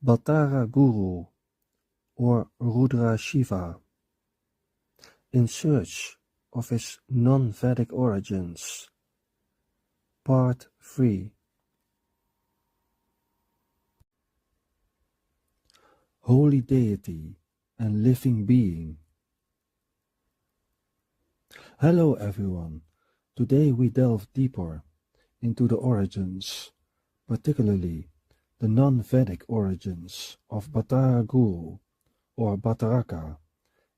BATARA Guru, or RUDRA-SHIVA, in search of his non-Vedic origins. Part 3. Holy Deity and Living Being. Hello everyone. Today we delve deeper into the origins, particularly the non-Vedic origins of Batara Guru, or Bataraka,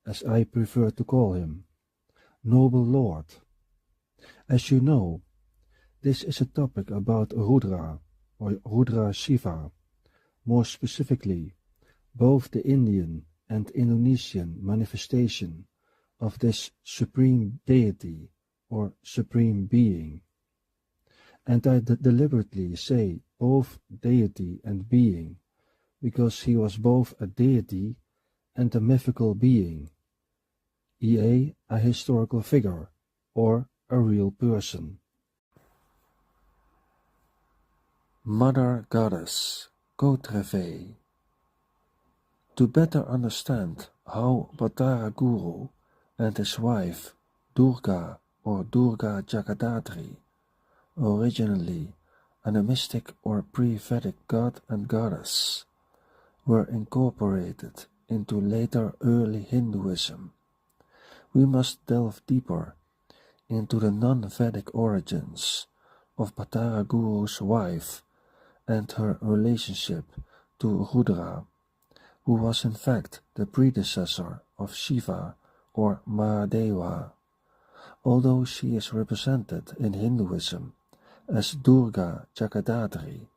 as I prefer to call him, Noble Lord. As you know, this is a topic about Rudra, or RUDRA-SHIVA, more specifically, both the Indian and Indonesian manifestation of this supreme deity, or supreme being. And I deliberately say both deity and being, because he was both a deity and a mythical being, i.e. a historical figure, or a real person. Mother Goddess, KOTRAVAI. To better understand how Batara Guru and his wife, Durga or Durga Jagadadri, originally animistic or pre-Vedic god and goddess, were incorporated into later early Hinduism, we must delve deeper into the non-Vedic origins of Batara Guru's wife and her relationship to Rudra, who was in fact the predecessor of Shiva or Mahadeva, although she is represented in Hinduism as Durga Jagadadri.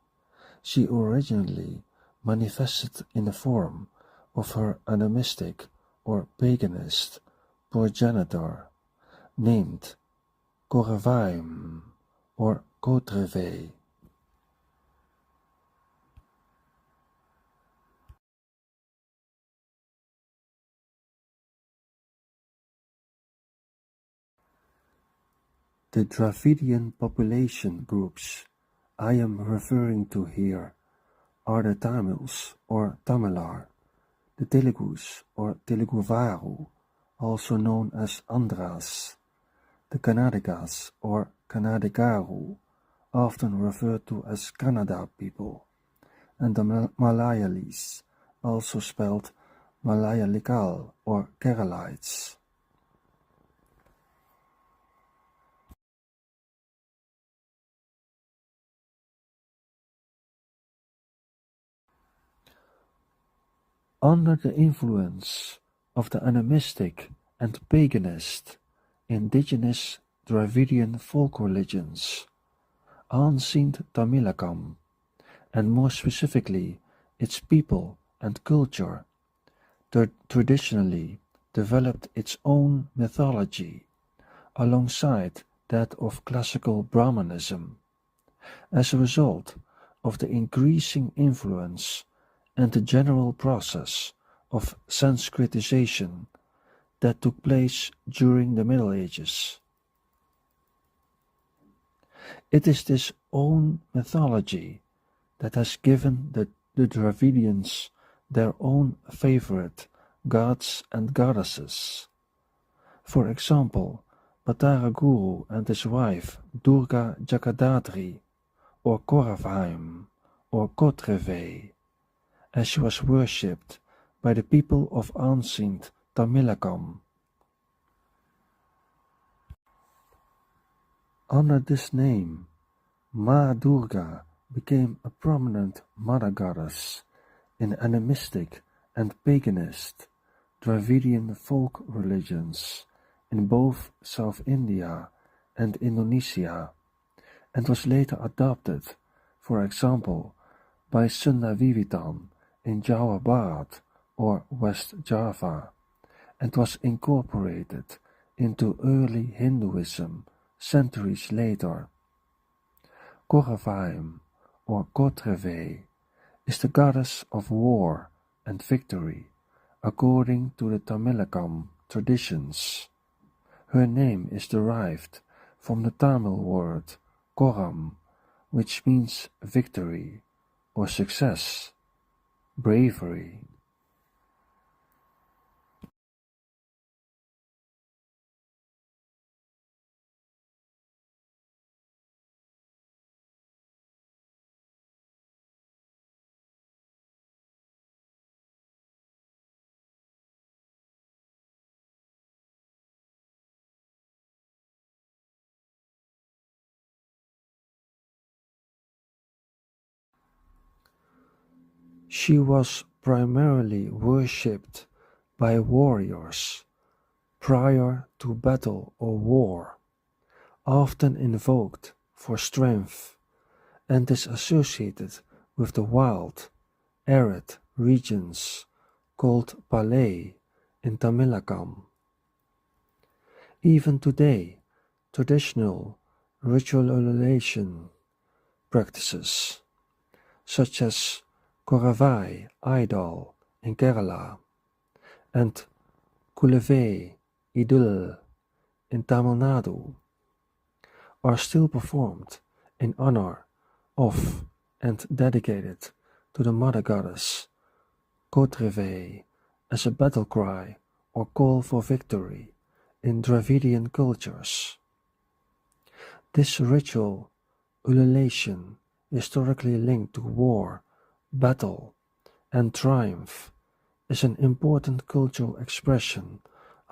She originally manifested in the form of her animistic or paganist progenitor, named KOTRAVAI or KOTRAVAI. The Dravidian population groups I am referring to here are the Tamils or Tamilar, the Telugus or Teluguvaru, also known as Andhras, the Kannadigas or Kannadikaru, often referred to as Kannada people, and the Malayalis, also spelled Malayalikal or Keralites. Under the influence of the animistic and paganist indigenous Dravidian folk religions, ancient Tamilakam, and more specifically its people and culture, traditionally developed its own mythology alongside that of classical Brahmanism, as a result of the increasing influence and the general process of Sanskritization that took place during the Middle Ages. It is this own mythology that has given the Dravidians their own favorite gods and goddesses. For example, Batara Guru and his wife Durga Jagadadri, or KOTRAVAI, or KOTRAVAI, as she was worshipped by the people of ancient Tamilakam. Under this name, Ma Durga became a prominent mother goddess in animistic and paganist Dravidian folk religions in both South India and Indonesia, and was later adopted, for example, by Sunda Wiwitan in Jawa Barat or West Java, and was incorporated into early Hinduism centuries later. KOTRAVAI, or KOTRAVAI, is the goddess of war and victory, according to the Tamilakam traditions. Her name is derived from the Tamil word Koram, which means victory or success. bravery. She was primarily worshipped by warriors prior to battle or war, often invoked for strength, and is associated with the wild, arid regions called Palay in Tamilakam. Even today, traditional ritualization practices, such as KOTRAVAI idol in Kerala and KOTRAVAI idol in Tamil Nadu, are still performed in honor of and dedicated to the mother goddess KOTRAVAI as a battle cry or call for victory in Dravidian cultures. This ritual ululation, historically linked to war, battle, and triumph, is an important cultural expression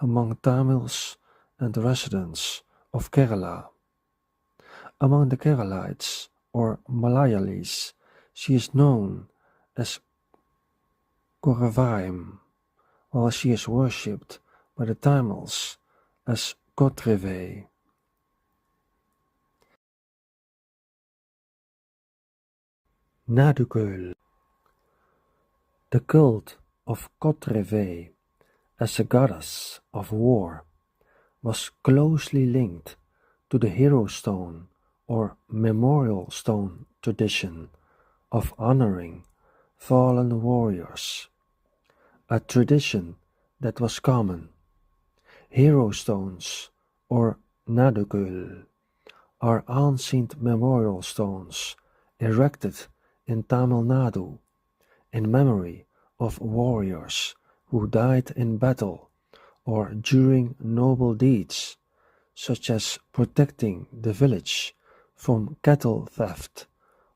among Tamils and residents of Kerala. Among the Keralites or Malayalis, she is known as Kāśyapeyaṃ, while she is worshipped by the Tamils as KOTRAVAI. Nadukul. The cult of KOTRAVAI as a goddess of war was closely linked to the hero stone or memorial stone tradition of honoring fallen warriors, a tradition that was common. Hero stones, or nadukul, are ancient memorial stones erected in Tamil Nadu in memory of warriors who died in battle or during noble deeds, such as protecting the village from cattle theft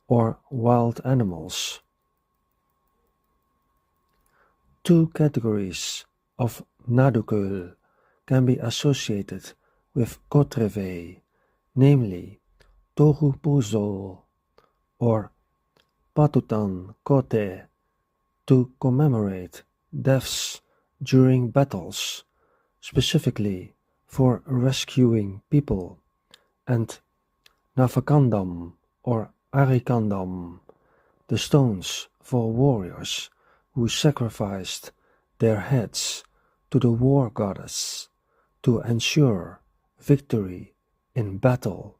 or wild animals. Two categories of nadukul can be associated with KOTRAVAI, namely Tohu Puzo or Patutan Kote, to commemorate deaths during battles, specifically for rescuing people, and Navakandam or Arikandam, the stones for warriors who sacrificed their heads to the war goddess to ensure victory in battle.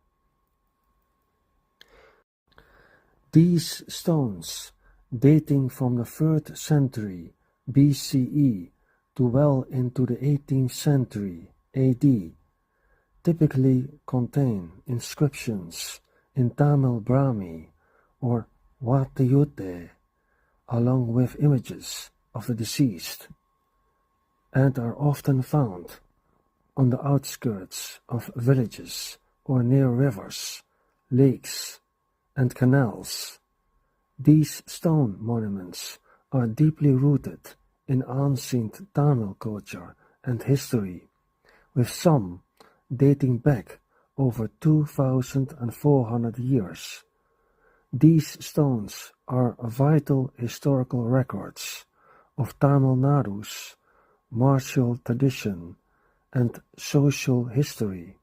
These stones, dating from the 3rd century BCE to well into the 18th century AD, typically contain inscriptions in Tamil Brahmi or Vatayute, along with images of the deceased, and are often found on the outskirts of villages or near rivers, lakes, and canals. These stone monuments are deeply rooted in ancient Tamil culture and history, with some dating back over 2,400 years. These stones are vital historical records of Tamil Nadu's martial tradition and social history.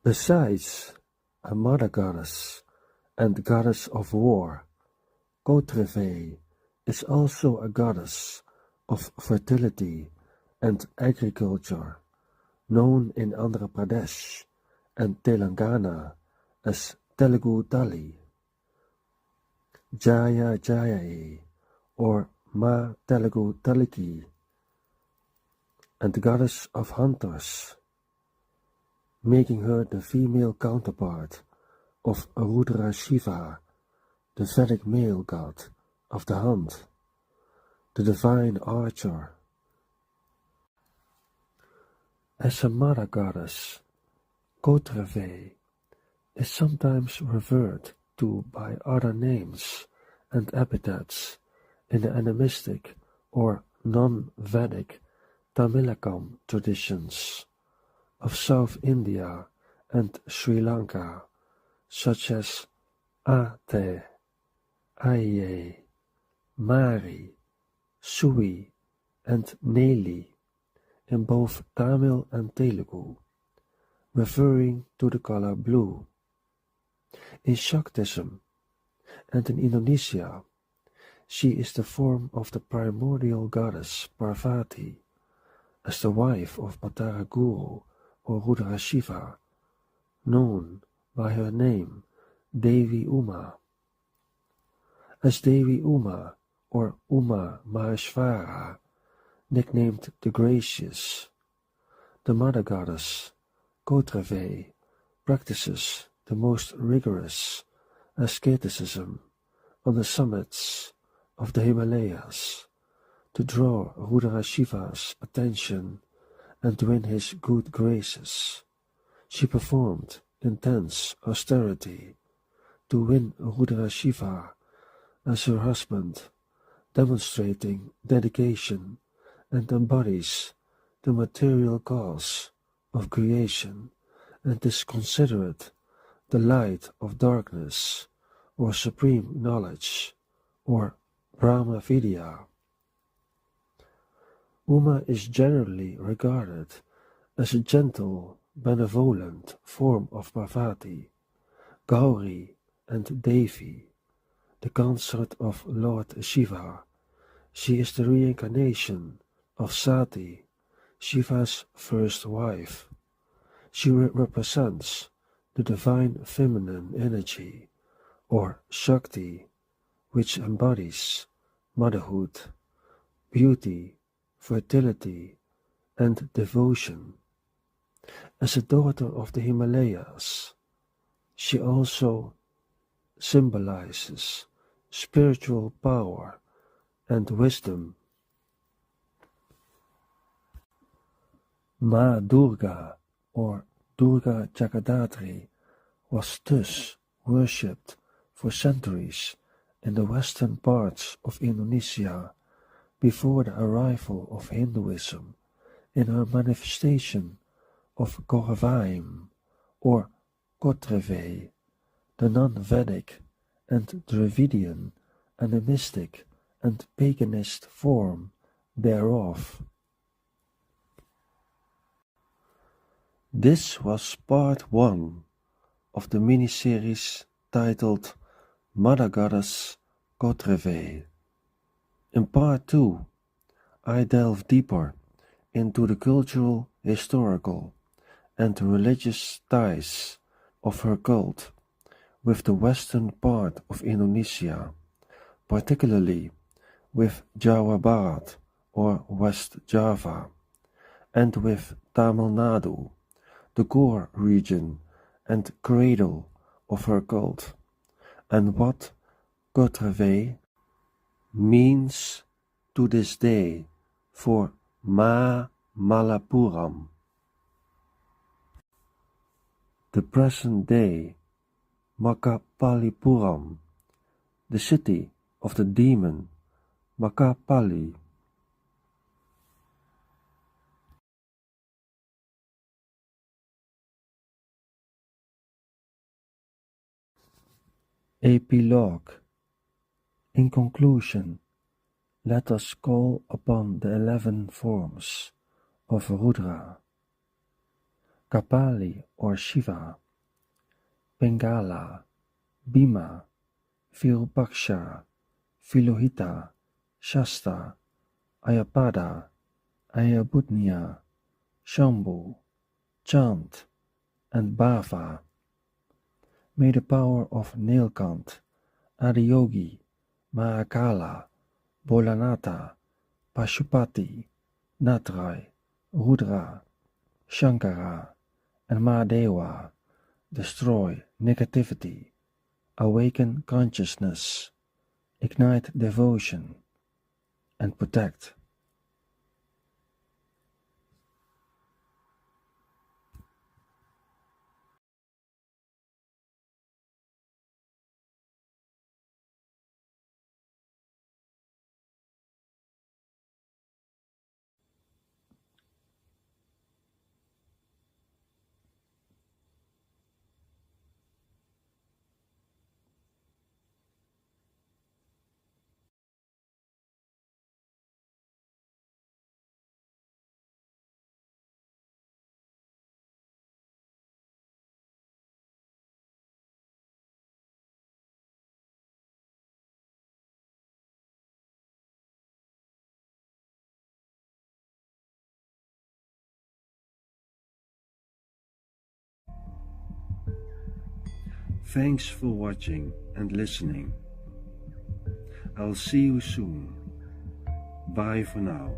Besides a mother goddess and goddess of war, KOTRAVAI is also a goddess of fertility and agriculture, known in Andhra Pradesh and Telangana as Telugu Tali, Jaya Jayaye, or Ma Telugu Taliki, and goddess of hunters, making her the female counterpart of RUDRA-SHIVA, the Vedic male god of the hunt, the divine archer. As a mother goddess, KOTRAVAI is sometimes referred to by other names and epithets in the animistic or non-Vedic Tamoriṃ traditions of South India and Sri Lanka, such as Adityayah, Mari, Sui, and Neli in both Tamil and Telugu, referring to the color blue. In Shaktism and in Indonesia, she is the form of the primordial goddess Parvati, as the wife of BATARA Guru or RUDRA-SHIVA, known by her name Devi Uma. As Devi Uma or Uma Maheshvara, nicknamed the Gracious, the mother goddess KOTRAVAI practices the most rigorous asceticism on the summits of the Himalayas to draw RUDRA-SHIVA's attention and win his good graces. She performed intense austerity to win RUDRA-SHIVA as her husband, demonstrating dedication, and embodies the material cause of creation and is considered the light of darkness or supreme knowledge or Brahma Vidya. Uma is generally regarded as a gentle, benevolent form of Parvati, Gauri, and Devi, the consort of Lord Shiva. She is the reincarnation of Sati, Shiva's first wife. She represents the divine feminine energy, or Shakti, which embodies motherhood, beauty, fertility, and devotion. As a daughter of the Himalayas, she also symbolizes spiritual power and wisdom. Ma Durga, or Durga Jagadadri, was thus worshipped for centuries in the western parts of Indonesia before the arrival of Hinduism in her manifestation of KOTRAVAI or KOTRAVAI, the non-Vedic and Dravidian animistic and paganist form thereof. This was part 1 of the mini-series titled Mother Goddess KOTRAVAI. In part 2, I delve deeper into the cultural, historical, and religious ties of her cult with the western part of Indonesia, particularly with Jawa Barat or West Java, and with Tamil Nadu, the core region and cradle of her cult, and what KOTRAVAI means to this day for Malappuram, the present day Makapalipuram, the city of the demon Makapali. Epilogue. In conclusion, let us call upon the 11 forms of Rudra: Kapali or Shiva, Pingala, Bhima, Virupaksha, Vilohita, Shasta, Ayapada, Ayabhutnya, Shambhu, Chant, and Bhava. May the power of Nilkant, Adiyogi, Mahakala, Bholanatha, Pashupati, Natrai, Rudra, Shankara, and Mahadeva destroy negativity, awaken consciousness, ignite devotion, and protect. Thanks for watching and listening. I'll see you soon. Bye for now.